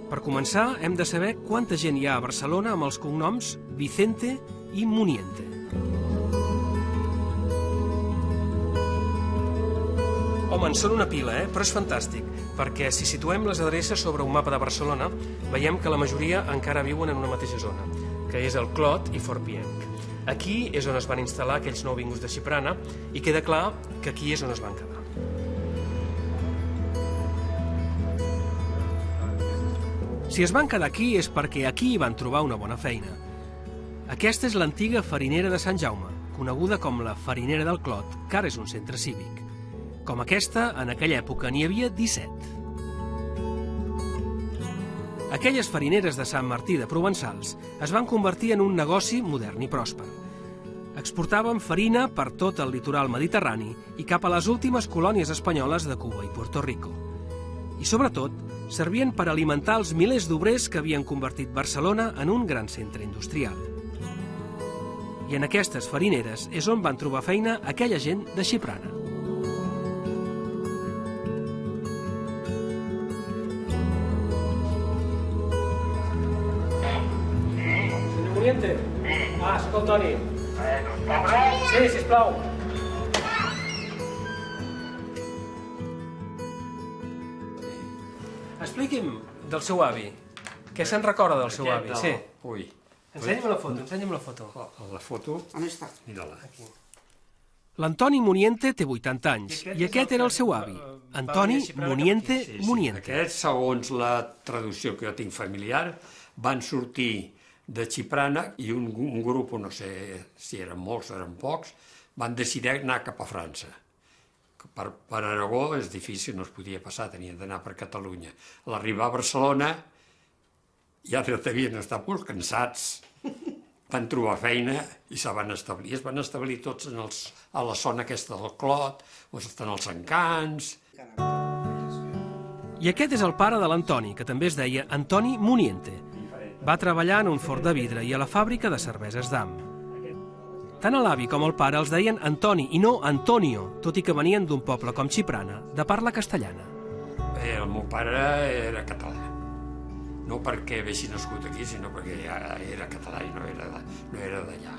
Per començar, hem de saber quanta gent hi ha a Barcelona amb els cognoms Vicente i Muniente. Home, en són una pila, però és fantàstic, perquè si situem les adreces sobre un mapa de Barcelona, veiem que la majoria encara viuen en una mateixa zona, que és el Clot i Fort Pienc. Aquí és on es van instal·lar aquells nouvinguts de Xiprana i queda clar que aquí és on es van quedar. Si es van quedar aquí és perquè aquí hi van trobar una bona feina. Aquesta és l'antiga farinera de Sant Jaume, coneguda com la Farinera del Clot, que ara és un centre cívic. Com aquesta, en aquella època n'hi havia 17. Aquelles farineres de Sant Martí de Provençals es van convertir en un negoci modern i pròsper. Exportaven farina per tot el litoral mediterrani i cap a les últimes colònies espanyoles de Cuba i Puerto Rico. I, sobretot, servien per alimentar els milers d'obrers que havien convertit Barcelona en un gran centre industrial. I en aquestes farineres és on van trobar feina aquella gent de Xiprana. Senyor Muriente? Soc el Toni. Sí, sisplau. Expliqui'm del seu avi. Què se'n recorda del seu avi? Sí. Ui. Ensenya'm la foto, La foto? On està? Mira-la. L'Antoni Muniente té 80 anys i aquest era el seu avi, Antoni Muniente Muniente. Aquests, segons la traducció que jo tinc familiar, van sortir de Xiprana i un grup, no sé si eren molts o eren pocs, van decidir anar cap a França. Per Aragó és difícil, no es podia passar, tenien d'anar per Catalunya. A l'arribar a Barcelona ja devien estar molt cansats, van trobar feina i se van establir. Es van establir tots a la zona aquesta del Clot, o estan als Encants. I aquest és el pare de l'Antoni, que també es deia Antoni Muniente. Va treballar en un forn de vidre i a la fàbrica de cerveses d'Am. Tant l'avi com el pare els deien Antoni i no Antonio, tot i que venien d'un poble com Xiprana, de parla castellana. El meu pare era català. No perquè haguessin nascut aquí, sinó perquè ja era català i no era d'allà.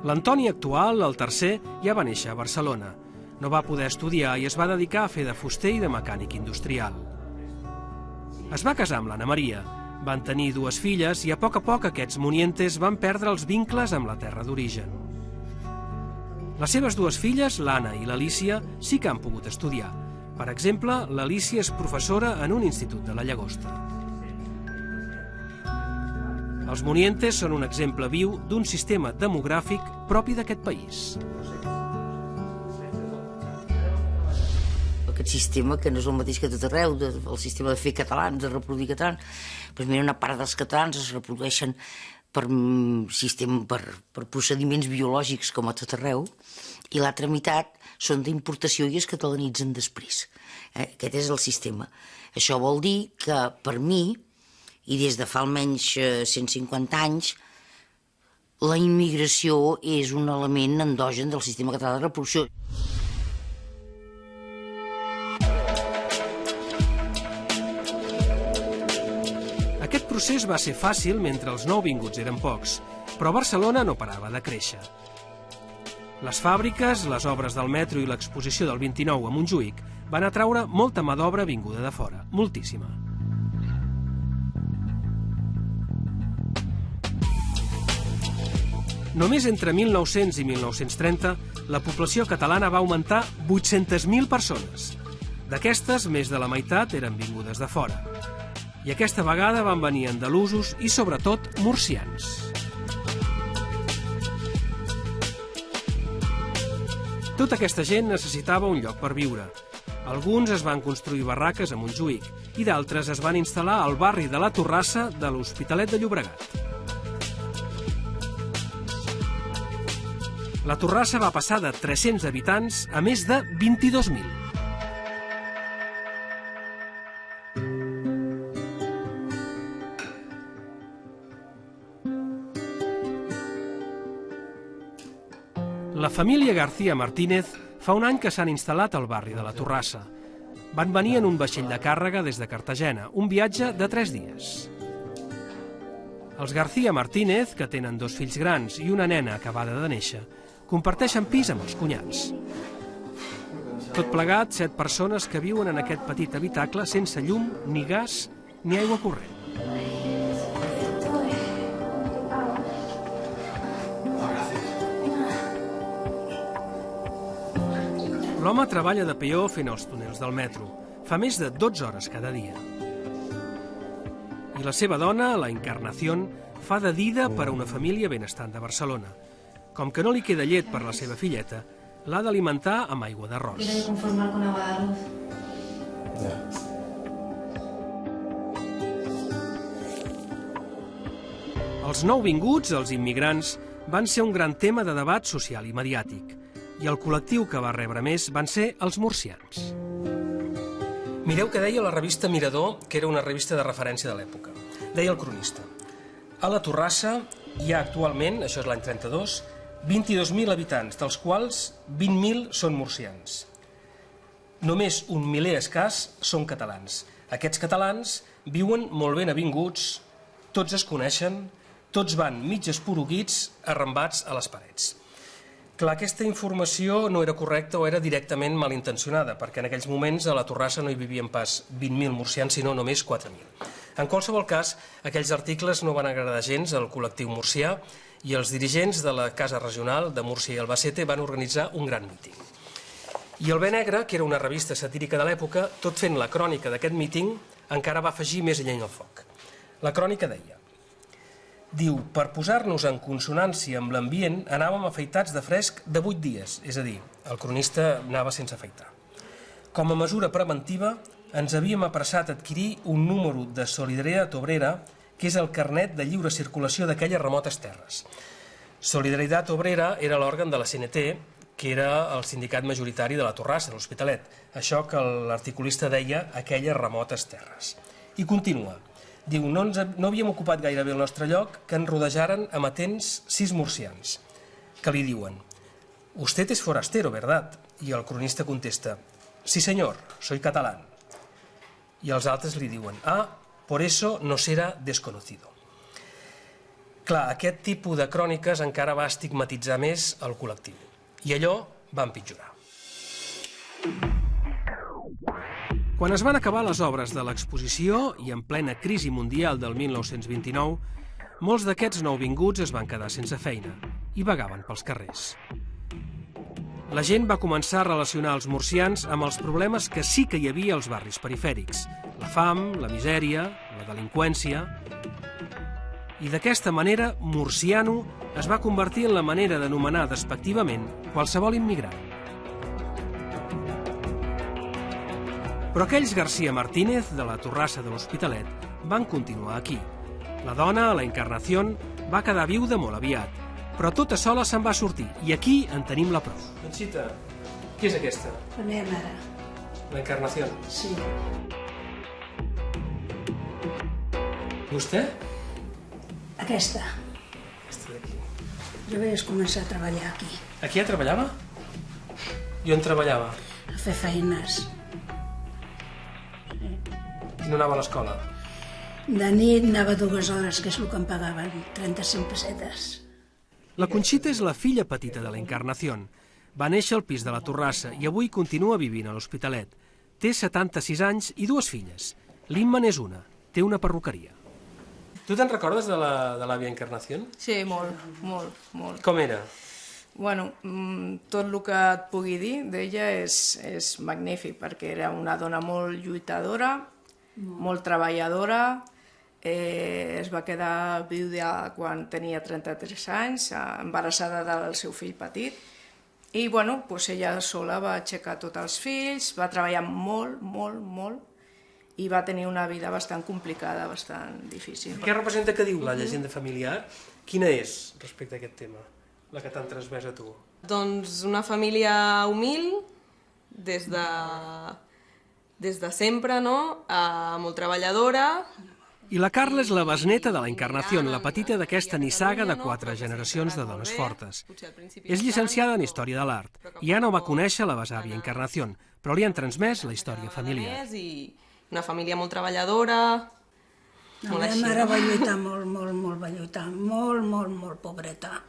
L'Antoni actual, el tercer, ja va néixer a Barcelona. No va poder estudiar i es va dedicar a fer de fuster i de mecànic industrial. Es va casar amb l'Anna Maria. Van tenir 2 filles i a poc aquests Munientes van perdre els vincles amb la terra d'origen. Les seves 2 filles, l'Anna i l'Alícia, sí que han pogut estudiar. Per exemple, l'Alícia és professora en un institut de la Llagosta. Els Munientes són un exemple viu d'un sistema demogràfic propi d'aquest país. Aquest sistema, que no és el mateix que tot arreu, el sistema de fer catalans, de reproduir catalans, doncs mira, una part dels catalans es reprodueixen per procediments biològics com a tot arreu, i l'altra meitat són d'importació i es catalanitzen després. Aquest és el sistema. Això vol dir que, per mi, i des de fa almenys 150 anys, la immigració és un element endogen del sistema català de reproducció. Aquest procés va ser fàcil mentre els nouvinguts eren pocs, però Barcelona no parava de créixer. Les fàbriques, les obres del metro i l'exposició del 29 a Montjuïc van atraure molta mà d'obra vinguda de fora, moltíssima. Només entre 1900 i 1930, la població catalana va augmentar 800.000 persones. D'aquestes, més de la meitat eren vingudes de fora. I aquesta vegada van venir andalusos i, sobretot, murcians. Tota aquesta gent necessitava un lloc per viure. Alguns es van construir barraques a Montjuïc i d'altres es van instal·lar al barri de la Torrassa de l'Hospitalet de Llobregat. La Torrassa va passar de 300 habitants a més de 22.000. La família García Martínez fa un any que s'han instal·lat al barri de la Torrassa. Van venir en un vaixell de càrrega des de Cartagena, un viatge de 3 dies. Els García Martínez, que tenen 2 fills grans i una nena acabada de néixer, comparteixen pis amb els cunyats. Tot plegat, 7 persones que viuen en aquest petit habitacle sense llum, ni gas, ni aigua corrent. L'home treballa de peó fent els túnels del metro. Fa més de 12 hores cada dia. I la seva dona, la Encarnación, fa de dida per a una família benestant de Barcelona. Com que no li queda llet per la seva filleta, l'ha d'alimentar amb aigua d'arròs. Quiero conformar con agua de arroz. Els nouvinguts, els immigrants, van ser un gran tema de debat social i mediàtic, i el col·lectiu que va rebre més van ser els murcians. Mireu què deia la revista Mirador, que era una revista de referència de l'època. Deia el cronista: a la Torrassa hi ha actualment, això és l'any 32, 22.000 habitants, dels quals 20.000 són murcians. Només un miler escàs són catalans. Aquests catalans viuen molt ben avinguts, tots es coneixen, tots van mig esporuguits, arrambats a les parets. Clar, aquesta informació no era correcta o era directament malintencionada, perquè en aquells moments a la Torrassa no hi vivien pas 20.000 murcians, sinó només 4.000. En qualsevol cas, aquells articles no van agradar gens al col·lectiu murcià i els dirigents de la Casa Regional de Múrcia i Albacete van organitzar un gran míting. I el Bé Negre, que era una revista satírica de l'època, tot fent la crònica d'aquest míting, encara va afegir més llenya al foc. La crònica deia: diu, per posar-nos en consonància amb l'ambient, anàvem afaitats de fresc de 8 dies, és a dir, el cronista anava sense afaitar. Com a mesura preventiva, ens havíem apressat a adquirir un número de Solidaritat Obrera, que és el carnet de lliure circulació d'aquelles remotes terres. Solidaritat Obrera era l'òrgan de la CNT, que era el sindicat majoritari de la Torrassa, de l'Hospitalet. Això que l'articulista deia, aquelles remotes terres. I continua. Diu, no havíem ocupat gairebé el nostre lloc que ens rodejaren amatents 6 murcians, que li diuen: «Usted es forastero, ¿verdad?» I el cronista contesta: «Sí, señor, soy catalán». I els altres li diuen: «Ah, por eso nos era desconocido». Clar, aquest tipus de cròniques encara va estigmatitzar més el col·lectiu. I allò va empitjorar. Quan es van acabar les obres de l'exposició i en plena crisi mundial del 1929, molts d'aquests nouvinguts es van quedar sense feina i vagaven pels carrers. La gent va començar a relacionar els murcians amb els problemes que sí que hi havia als barris perifèrics: la fam, la misèria, la delinqüència. I d'aquesta manera, murciano es va convertir en la manera d'anomenar despectivament qualsevol immigrant. Però aquells García Martínez, de la Torrassa de l'Hospitalet, van continuar aquí. La dona, la Encarnación, va quedar viuda molt aviat, però tota sola se'n va sortir, i aquí en tenim la prova. Conxita, qui és aquesta? La meva mare. La Encarnación? Sí. Vostè? Aquesta. Aquesta d'aquí. Jo vaig començar a treballar aquí. Aquí ja treballava? I on treballava? A fer feines. I no anava a l'escola? De nit anava 2 hores, que és el que em pagaven, 35 pessetes. La Conxita és la filla petita de la Encarnación. Va néixer al pis de la Torrassa i avui continua vivint a l'Hospitalet. Té 76 anys i 2 filles. L'Imma n'és una, té una perruqueria. Tu te'n recordes de l'àvia Encarnación? Sí, molt, molt, molt. Com era? Bueno, tot el que et pugui dir d'ella és magnífic, perquè era una dona molt lluitadora, molt treballadora, es va quedar viuda quan tenia 33 anys, embarassada del seu fill petit, i bueno, ella sola va aixecar tots els fills, va treballar molt, molt, molt, i va tenir una vida bastant complicada, bastant difícil. Què representa que diu la llegenda familiar? Quina és respecte a aquest tema, la que t'han transmès a tu? Doncs una família humil, des de sempre, no? Molt treballadora. I la Carla és la besneta de la Encarnación, la petita d'aquesta nissaga de 4 generacions de dones fortes. És llicenciada en Història de l'Art i ja no va conèixer la besàvia Encarnación, però li han transmès la història familiar. I una família molt treballadora. La meva mare va lluitar molt, va lluitar molt, pobreta.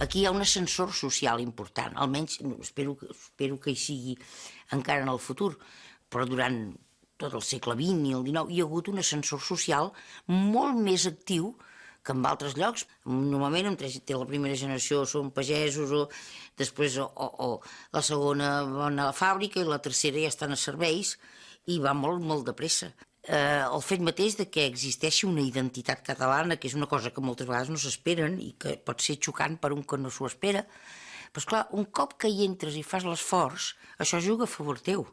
Aquí hi ha un ascensor social important, almenys espero que hi sigui encara en el futur, però durant tot el segle XX i el XIX hi ha hagut un ascensor social molt més actiu que en altres llocs. Normalment la primera generació són pagesos, o després la segona van a la fàbrica i la tercera ja estan a serveis i va molt de pressa. el fet mateix de que existeixi una identitat catalana, que és una cosa que moltes vegades no s'esperen i que pot ser xocant per un que no s'ho espera, però esclar, un cop que hi entres i fas l'esforç, això juga a favor teu,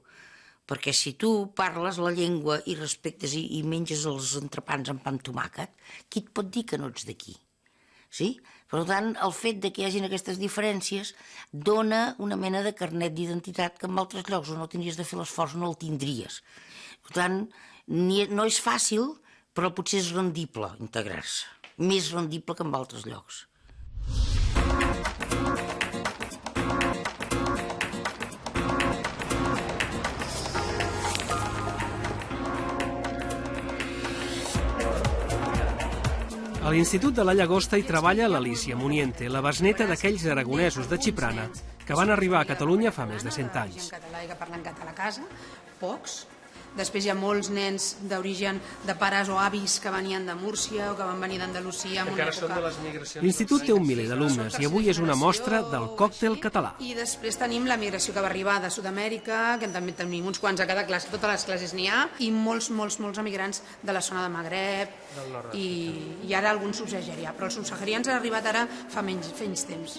perquè si tu parles la llengua i respectes i menges els entrepans amb pa amb tomàquet, qui et pot dir que no ets d'aquí? Sí? Per tant, el fet que hi hagin aquestes diferències dona una mena de carnet d'identitat que en altres llocs on no tindries de fer l'esforç no el tindries. Per tant, no és fàcil, però potser és rendible integrar-se. Més rendible que en altres llocs. A l'Institut de la Llagosta hi treballa l'Alícia Muniente, la besneta d'aquells aragonesos de Xiprana que van arribar a Catalunya fa més de 100 anys. En català i que parlen català a casa, pocs. Després hi ha molts nens d'origen de pares o avis que venien de Múrcia o que van venir d'Andalusia en una època. L'Institut té 1 miler d'alumnes i avui és una mostra del còctel català. I després tenim la migració que va arribar de Sud-amèrica, que també tenim uns quants a cada classe, totes les classes n'hi ha, i molts emigrants de la zona de Magreb i ara alguns subsaharians, però els subsaharians han arribat ara fa menys temps.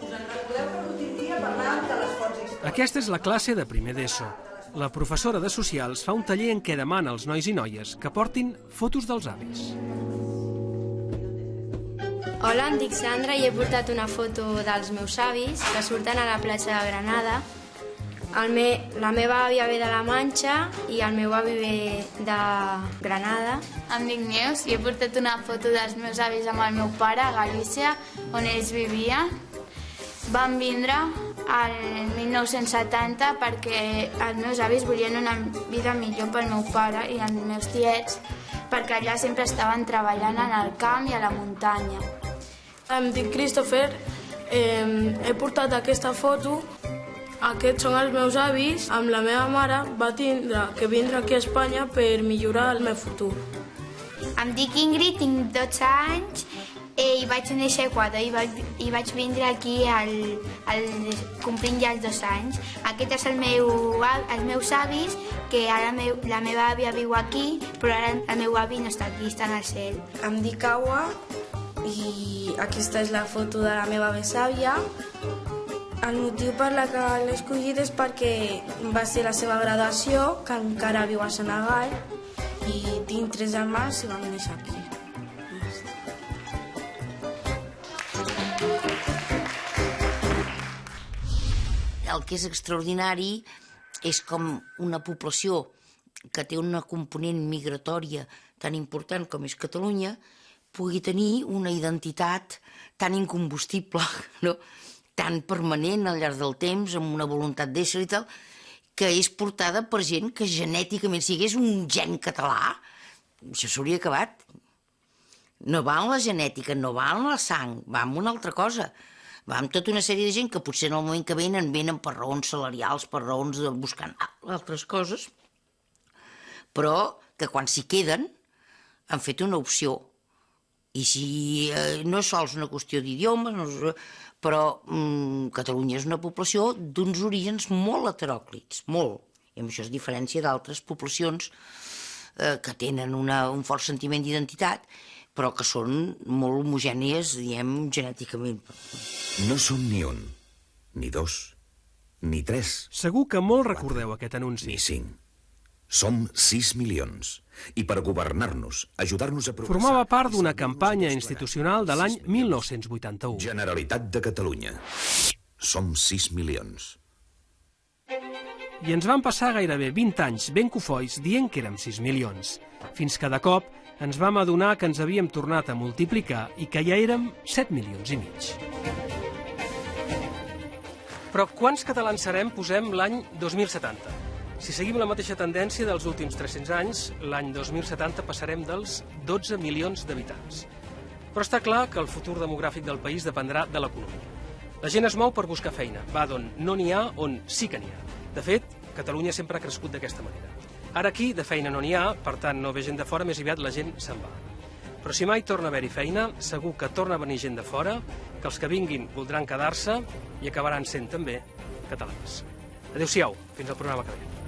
Us en recordeu que l'últim dia parlàvem de les fonts històriques. Aquesta és la classe de primer d'ESO. La professora de Socials fa un taller en què demana als nois i noies que portin fotos dels avis. Hola, em dic Sandra i he portat una foto dels meus avis que surten a la platja de Granada. La meva àvia ve de la Manxa i el meu avi ve de Granada. Em dic Neus i he portat una foto dels meus avis amb el meu pare a Galícia, on ells vivien. Van vindre al 1970 perquè els meus avis volien una vida millor pel meu pare i els meus tiets, perquè allà sempre estaven treballant en el camp i a la muntanya. Em dic Christopher, he portat aquesta foto. Aquests són els meus avis. Amb la meva mare va tindre que vindre aquí a Espanya per millorar el meu futur. Em dic Ingrid, tinc 12 anys i vaig néixer a Equador i vaig vindre aquí complint ja els 2 anys. Aquest és els meus avis, que ara la meva àvia viu aquí, però ara el meu avi no està aquí, està en el cel. Em dic Aua i aquesta és la foto de la meva besàvia. El motiu per la que l'he escollit és perquè va ser la seva graduació, que encara viu a Senegal, i tinc 3 germans i vam néixer aquí. El que és extraordinari és com una població que té una component migratòria tan important com és Catalunya pugui tenir una identitat tan incombustible, no? Tan permanent al llarg del temps, amb una voluntat d'ésser i tal, que és portada per gent que genèticament, si hagués un gen català, això s'hauria acabat. No va en la genètica, no va en la sang, va en una altra cosa. Va amb tota una sèrie de gent que potser en el moment que venen per raons salarials, per raons de buscar altres coses, però que quan s'hi queden han fet una opció. I si no és sols una qüestió d'idiomes, però Catalunya és una població d'uns orígens molt heteròclits, molt. I amb això es diferència d'altres poblacions que tenen un fort sentiment d'identitat, però que són molt homogènies, diem, genèticament. No som ni 1, ni 2, ni 3. Segur que molt recordeu aquest anunci. Ni 5. Som 6 milions. I per governar-nos, ajudar-nos a progressar... Formava part d'una campanya institucional de l'any 1981. Generalitat de Catalunya. Som 6 milions. I ens van passar gairebé 20 anys ben cofois dient que érem 6 milions. Fins que de cop ens vam adonar que ens havíem tornat a multiplicar i que ja érem 7 milions i mig. Però quants catalans serem, posem, l'any 2070? Si seguim la mateixa tendència dels últims 300 anys, l'any 2070 passarem dels 12 milions d'habitants. Però està clar que el futur demogràfic del país dependrà de l'economia. La gent es mou per buscar feina, va d'on no n'hi ha, on sí que n'hi ha. De fet, Catalunya sempre ha crescut d'aquesta manera. Ara aquí de feina no n'hi ha, per tant no ve gent de fora, més aviat la gent se'n va. Però si mai torna a haver-hi feina, segur que torna a venir gent de fora, que els que vinguin voldran quedar-se i acabaran sent també catalans. Adéu-siau, fins al programa que ve.